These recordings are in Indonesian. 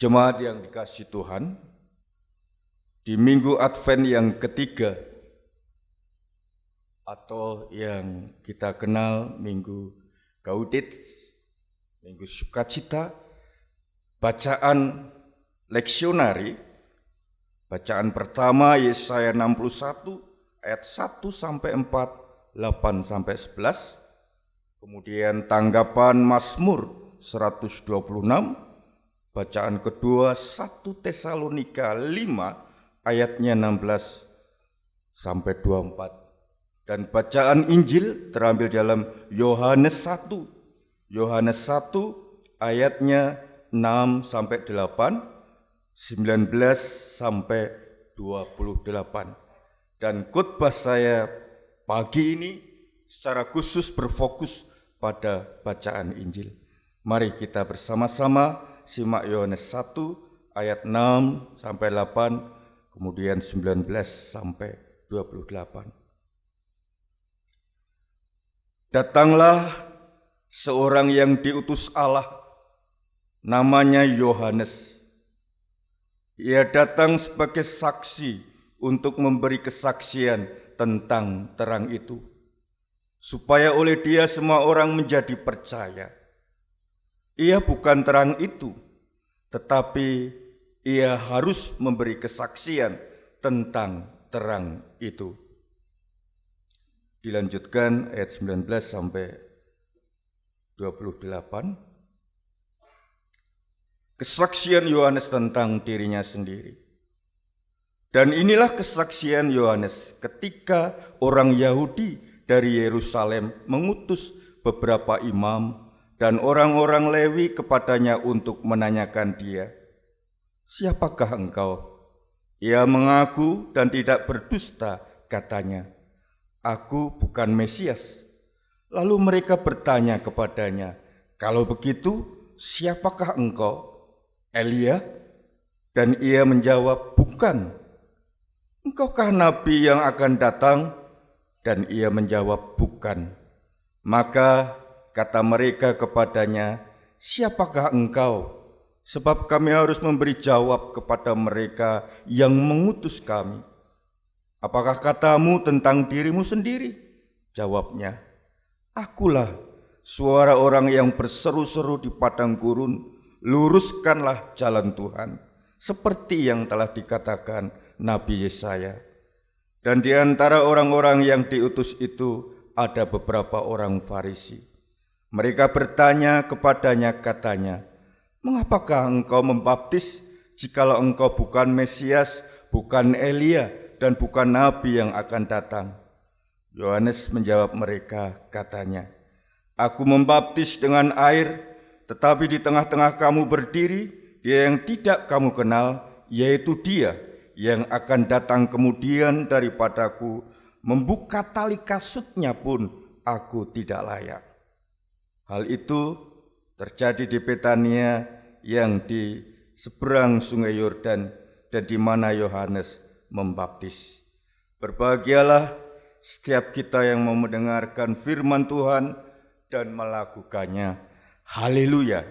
Jemaat yang dikasihi Tuhan, di Minggu Advent yang ketiga atau yang kita kenal Minggu Gaudete, Minggu Sukacita, bacaan leksionari, bacaan pertama Yesaya 61 ayat 1 sampai 4, 8 sampai 11, kemudian tanggapan Mazmur 126, bacaan kedua 1 Tesalonika 5 ayatnya 16 sampai 24. Dan bacaan Injil terambil dalam Yohanes 1 ayatnya 6 sampai 8, 19 sampai 28. Dan khotbah saya pagi ini secara khusus berfokus pada bacaan Injil. Mari kita bersama-sama simak Yohanes 1 ayat 6 sampai 8, kemudian 19 sampai 28. Datanglah seorang yang diutus Allah, namanya Yohanes. Ia datang sebagai saksi untuk memberi kesaksian tentang terang itu, supaya oleh dia semua orang menjadi percaya. Ia bukan terang itu, tetapi ia harus memberi kesaksian tentang terang itu. Dilanjutkan ayat 19 sampai 28. Kesaksian Yohanes tentang dirinya sendiri. Dan inilah kesaksian Yohanes ketika orang Yahudi dari Yerusalem mengutus beberapa imam dan orang-orang Lewi kepadanya untuk menanyakan dia, "Siapakah engkau?" Ia mengaku dan tidak berdusta, katanya, "Aku bukan Mesias." Lalu mereka bertanya kepadanya, "Kalau begitu, siapakah engkau? Elia?" Dan ia menjawab, "Bukan." "Engkaukah nabi yang akan datang?" Dan ia menjawab, "Bukan." Maka kata mereka kepadanya, "Siapakah engkau? Sebab kami harus memberi jawab kepada mereka yang mengutus kami. Apakah katamu tentang dirimu sendiri?" Jawabnya, "Akulah suara orang yang berseru-seru di padang gurun, luruskanlah jalan Tuhan, seperti yang telah dikatakan Nabi Yesaya." Dan di antara orang-orang yang diutus itu ada beberapa orang Farisi. Mereka bertanya kepadanya, katanya, "Mengapakah engkau membaptis jikalau engkau bukan Mesias, bukan Elia, dan bukan nabi yang akan datang?" Yohanes menjawab mereka, katanya, "Aku membaptis dengan air, tetapi di tengah-tengah kamu berdiri dia yang tidak kamu kenal, yaitu dia yang akan datang kemudian daripadaku, membuka tali kasutnya pun aku tidak layak." Hal itu terjadi di Betania yang di seberang sungai Yordan dan di mana Yohanes membaptis. Berbahagialah setiap kita yang mau mendengarkan firman Tuhan dan melakukannya. Haleluya.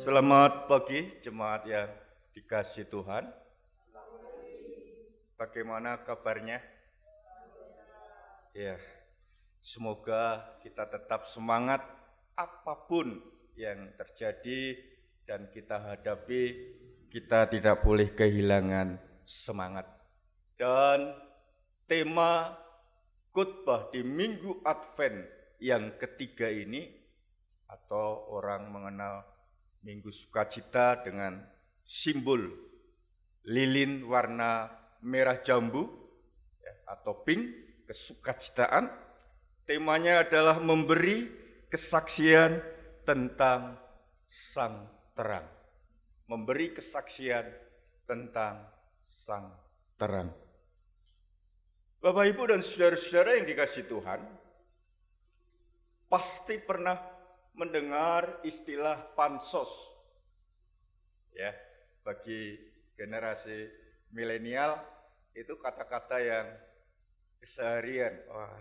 Selamat pagi jemaat yang dikasihi Tuhan. Bagaimana kabarnya? Ya, semoga kita tetap semangat apapun yang terjadi dan kita hadapi, kita tidak boleh kehilangan semangat. Dan tema khotbah di Minggu Advent yang ketiga ini, atau orang mengenal Minggu Sukacita dengan simbol lilin warna merah jambu atau pink, kesukacitaan. Temanya adalah memberi kesaksian tentang Sang Terang. Memberi kesaksian tentang Sang Terang. Bapak, Ibu, dan saudara-saudara yang dikasihi Tuhan, pasti pernah mendengar istilah pansos. Ya, bagi generasi milenial itu kata-kata yang keseharian, wah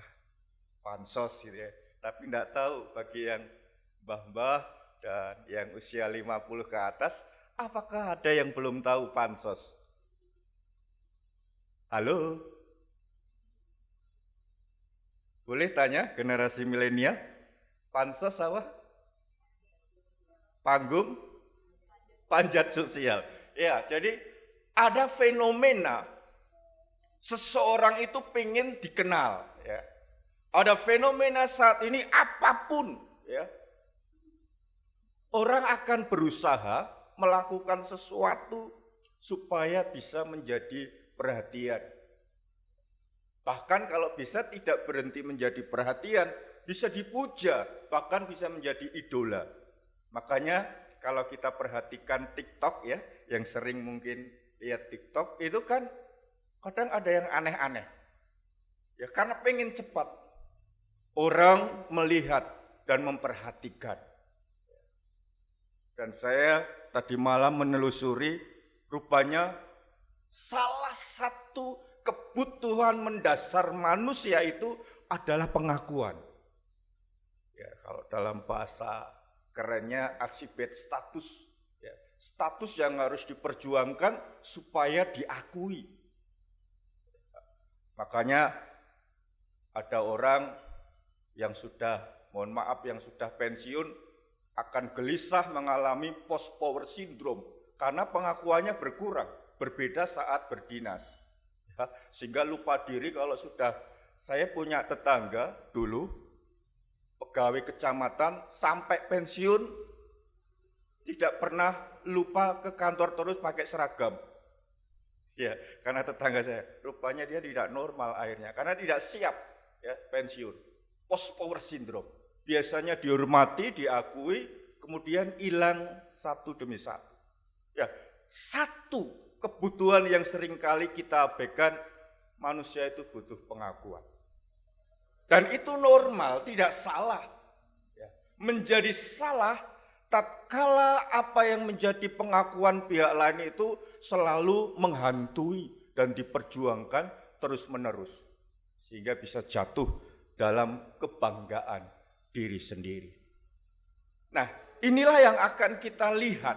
pansos gitu ya. Tapi enggak tahu bagi yang mbah-mbah dan yang usia 50 ke atas, apakah ada yang belum tahu pansos? Halo? Boleh tanya generasi milenial? Pansos apa? Panggung panjat sosial. Ya, jadi ada fenomena seseorang itu pengen dikenal. Ya. Ada fenomena saat ini apapun, ya, orang akan berusaha melakukan sesuatu supaya bisa menjadi perhatian. Bahkan kalau bisa tidak berhenti menjadi perhatian, bisa dipuja, bahkan bisa menjadi idola. Makanya kalau kita perhatikan TikTok ya, yang sering mungkin lihat TikTok, itu kan kadang ada yang aneh-aneh. Ya karena pengen cepat. Orang melihat dan memperhatikan. Dan saya tadi malam menelusuri, rupanya salah satu kebutuhan mendasar manusia itu adalah pengakuan. Ya, kalau dalam bahasa kerennya aksibet status. Ya, status yang harus diperjuangkan supaya diakui. Makanya ada orang yang sudah, mohon maaf, yang sudah pensiun akan gelisah mengalami post power syndrome karena pengakuannya berkurang, berbeda saat berdinas. Ya, sehingga lupa diri kalau sudah, saya punya tetangga dulu, pegawai kecamatan sampai pensiun tidak pernah lupa ke kantor terus pakai seragam. Ya, karena tetangga saya, rupanya dia tidak normal akhirnya, karena tidak siap ya pensiun. Post power syndrome. Biasanya dihormati, diakui, kemudian hilang satu demi satu. Ya, satu kebutuhan yang seringkali kita abaikan, manusia itu butuh pengakuan. Dan itu normal, tidak salah. Ya, menjadi salah tatkala apa yang menjadi pengakuan pihak lain itu selalu menghantui dan diperjuangkan terus-menerus. Sehingga bisa jatuh dalam kebanggaan diri sendiri. Nah, inilah yang akan kita lihat.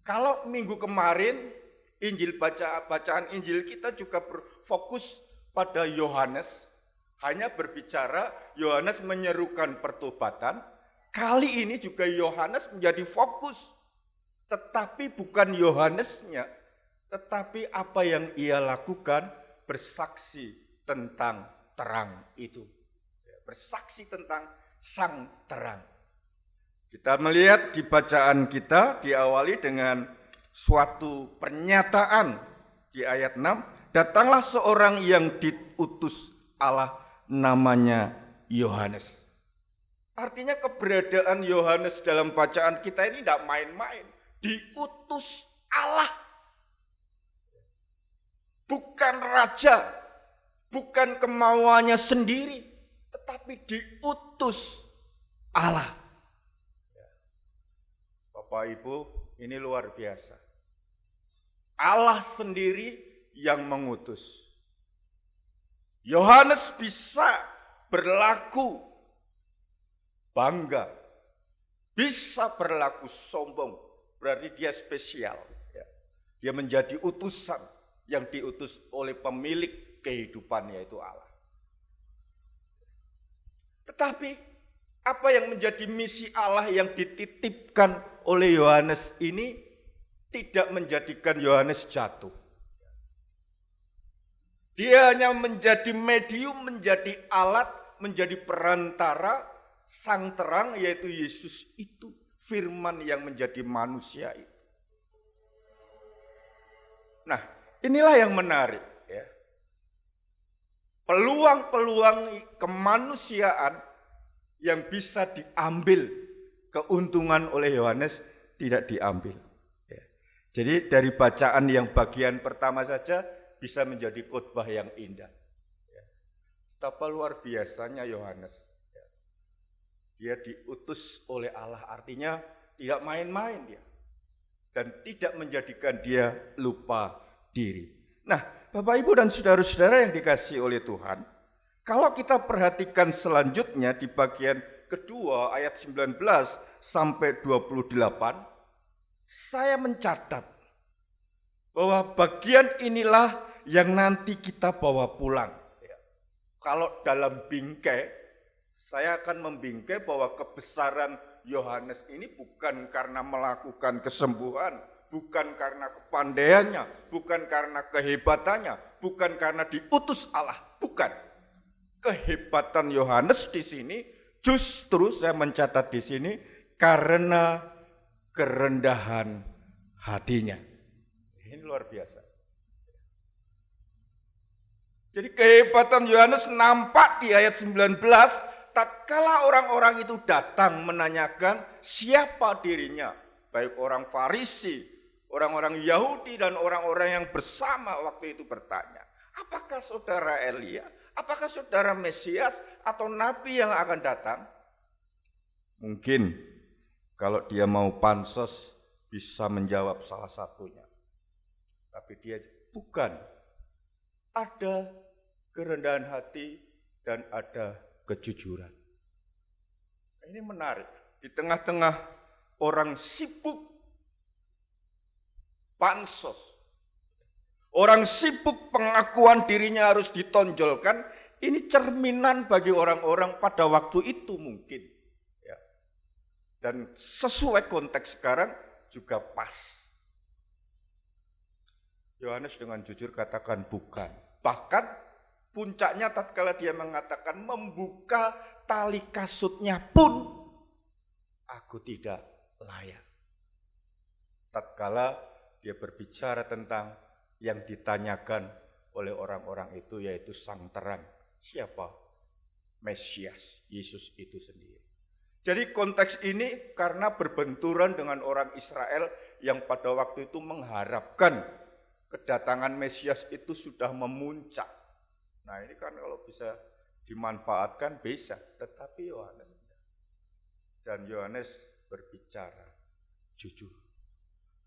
Kalau minggu kemarin bacaan Injil kita juga berfokus pada Yohanes, hanya berbicara Yohanes menyerukan pertobatan. Kali ini juga Yohanes menjadi fokus, tetapi bukan Yohanesnya, tetapi apa yang ia lakukan bersaksi tentang terang itu. Bersaksi tentang sang terang. Kita melihat di bacaan kita diawali dengan suatu pernyataan di ayat 6. Datanglah seorang yang diutus Allah, namanya Yohanes. Artinya keberadaan Yohanes dalam bacaan kita ini tidak main-main. Diutus Allah. Bukan raja, bukan kemauannya sendiri, tetapi diutus Allah. Bapak Ibu, ini luar biasa. Allah sendiri yang mengutus. Yohanes bisa berlaku bangga, bisa berlaku sombong, berarti dia spesial. Dia menjadi utusan yang diutus oleh pemilik kehidupan, yaitu Allah. Tetapi apa yang menjadi misi Allah yang dititipkan oleh Yohanes ini tidak menjadikan Yohanes jatuh. Dia hanya menjadi medium, menjadi alat, menjadi perantara sang terang, yaitu Yesus itu, firman yang menjadi manusia itu. Nah, inilah yang menarik ya. Peluang-peluang kemanusiaan yang bisa diambil keuntungan oleh Yohanes tidak diambil. Ya. Jadi dari bacaan yang bagian pertama saja bisa menjadi khotbah yang indah. Ya. Betapa luar biasanya Yohanes. Ya. Dia diutus oleh Allah, artinya tidak main-main dia. dan tidak menjadikan dia lupa diri. Nah, Bapak Ibu dan saudara-saudara yang dikasihi oleh Tuhan, kalau kita perhatikan selanjutnya di bagian kedua ayat 19 sampai 28, saya mencatat bahwa bagian inilah yang nanti kita bawa pulang. Kalau dalam bingkai, saya akan membingkai bahwa kebesaran Yohanes ini bukan karena melakukan kesembuhan, bukan karena kepandaiannya, bukan karena kehebatannya, bukan karena diutus Allah, bukan. Kehebatan Yohanes di sini justru saya mencatat di sini karena kerendahan hatinya. Ini luar biasa. Jadi kehebatan Yohanes nampak di ayat 19, tatkala orang-orang itu datang menanyakan siapa dirinya, baik orang Farisi, orang-orang Yahudi dan orang-orang yang bersama waktu itu bertanya, apakah saudara Elia, apakah saudara Mesias atau Nabi yang akan datang? Mungkin kalau dia mau pansos bisa menjawab salah satunya, tapi dia bukan. Ada kerendahan hati dan ada kejujuran. Ini menarik. Di tengah-tengah orang sibuk pansos, orang sibuk pengakuan dirinya harus ditonjolkan, ini cerminan bagi orang-orang pada waktu itu mungkin. Ya. Dan sesuai konteks sekarang juga pas. Yohanes dengan jujur katakan bukan. Bahkan puncaknya tatkala dia mengatakan membuka tali kasutnya pun aku tidak layak. Tatkala dia berbicara tentang yang ditanyakan oleh orang-orang itu yaitu sang terang. Siapa? Mesias, Yesus itu sendiri. Jadi konteks ini karena berbenturan dengan orang Israel yang pada waktu itu mengharapkan kedatangan Mesias itu sudah memuncak. Nah ini kan kalau bisa dimanfaatkan bisa, tetapi Yohanes tidak. Dan Yohanes berbicara jujur.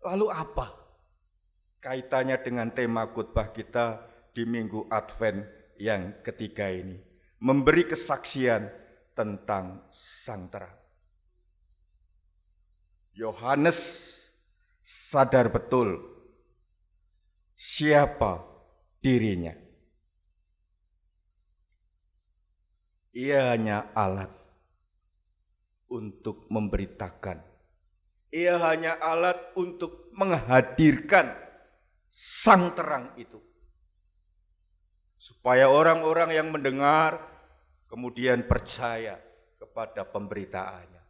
Lalu apa kaitannya dengan tema khotbah kita di Minggu Advent yang ketiga ini? Memberi kesaksian tentang Sang Terang. Yohanes sadar betul siapa dirinya. Ia hanya alat untuk memberitakan. Ia hanya alat untuk menghadirkan Sang Terang itu. Supaya orang-orang yang mendengar kemudian percaya kepada pemberitaannya.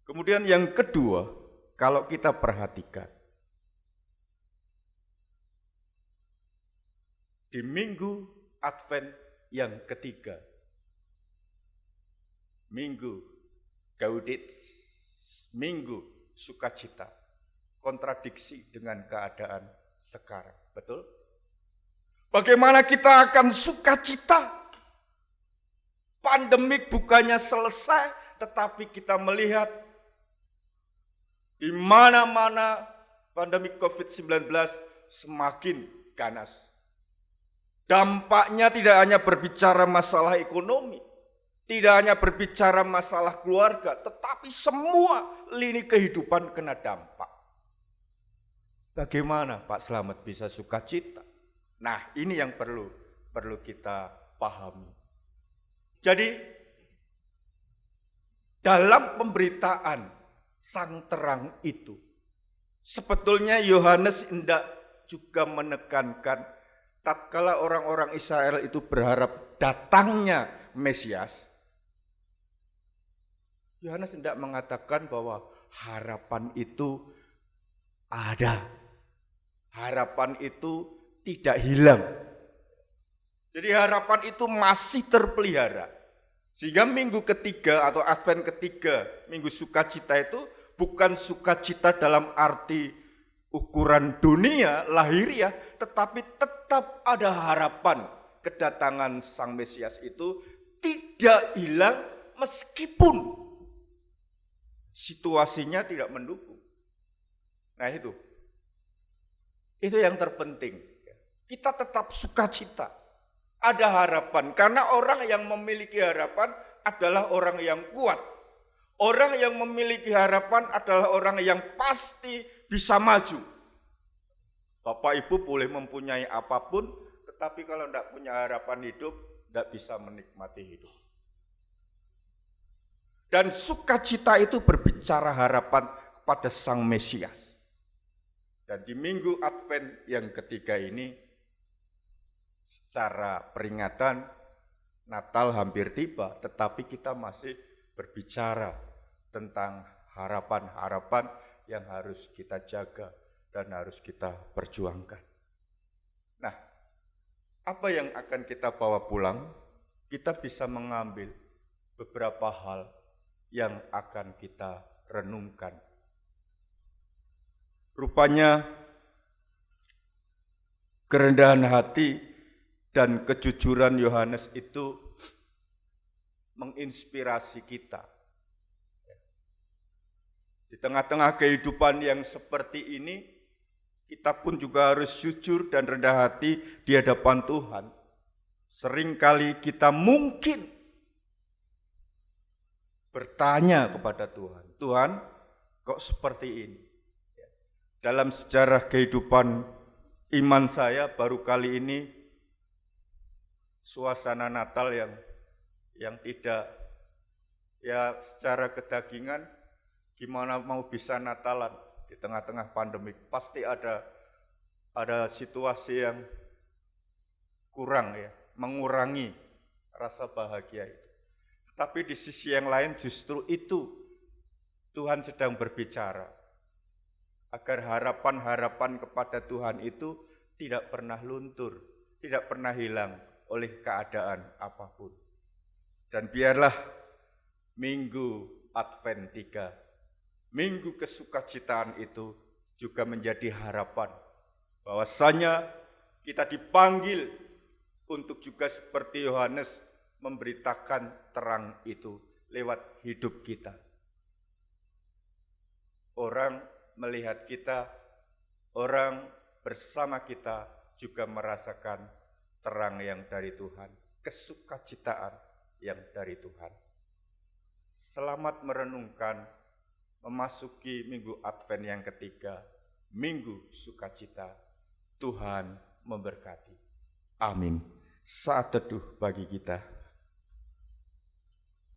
Kemudian yang kedua, kalau kita perhatikan, di Minggu Advent yang ketiga, Minggu Gaudete, Minggu Sukacita, kontradiksi dengan keadaan sekarang, betul? Bagaimana kita akan sukacita? Pandemik bukannya selesai, tetapi kita melihat di mana-mana pandemi COVID-19 semakin ganas. Dampaknya tidak hanya berbicara masalah ekonomi, tidak hanya berbicara masalah keluarga, tetapi semua lini kehidupan kena dampak. Bagaimana Pak Slamet bisa sukacita? Nah, ini yang perlu kita pahami. Jadi, dalam pemberitaan Sang Terang itu, sebetulnya Yohanes hendak juga menekankan tatkala orang-orang Israel itu berharap datangnya Mesias, Yohanes hendak mengatakan bahwa harapan itu ada. Harapan itu tidak hilang. Jadi harapan itu masih terpelihara. Sehingga minggu ketiga atau Advent ketiga, Minggu Sukacita itu bukan sukacita dalam arti ukuran dunia, lahiriah, tetapi tetap ada harapan kedatangan Sang Mesias itu tidak hilang meskipun situasinya tidak mendukung. Nah itu yang terpenting. Kita tetap sukacita, ada harapan. Karena orang yang memiliki harapan adalah orang yang kuat. Orang yang memiliki harapan adalah orang yang pasti bisa maju. Bapak Ibu boleh mempunyai apapun, tetapi kalau tidak punya harapan hidup, tidak bisa menikmati hidup. Dan sukacita itu berbicara harapan kepada Sang Mesias. Dan di minggu Advent yang ketiga ini, secara peringatan Natal hampir tiba, tetapi kita masih berbicara tentang harapan-harapan yang harus kita jaga dan harus kita perjuangkan. Nah, apa yang akan kita bawa pulang? Kita bisa mengambil beberapa hal yang akan kita renungkan. Rupanya kerendahan hati dan kejujuran Yohanes itu menginspirasi kita. Di tengah-tengah kehidupan yang seperti ini, kita pun juga harus jujur dan rendah hati di hadapan Tuhan. Seringkali kita mungkin bertanya kepada Tuhan, Tuhan kok seperti ini? Dalam sejarah kehidupan iman saya baru kali ini suasana Natal yang tidak ya secara kedagingan, gimana mau bisa Natalan di tengah-tengah pandemi? Pasti ada situasi yang kurang ya, mengurangi rasa bahagia itu. Tapi di sisi yang lain justru itu Tuhan sedang berbicara agar harapan-harapan kepada Tuhan itu tidak pernah luntur, tidak pernah hilang oleh keadaan apapun. Dan biarlah minggu Advent 3, minggu kesukacitaan itu juga menjadi harapan bahwasanya kita dipanggil untuk juga seperti Yohanes memberitakan terang itu lewat hidup kita. Orang melihat kita, orang bersama kita juga merasakan terang yang dari Tuhan, kesukacitaan yang dari Tuhan. Selamat merenungkan memasuki minggu Advent yang ketiga, minggu sukacita. Tuhan memberkati. Amin. Saat teduh bagi kita.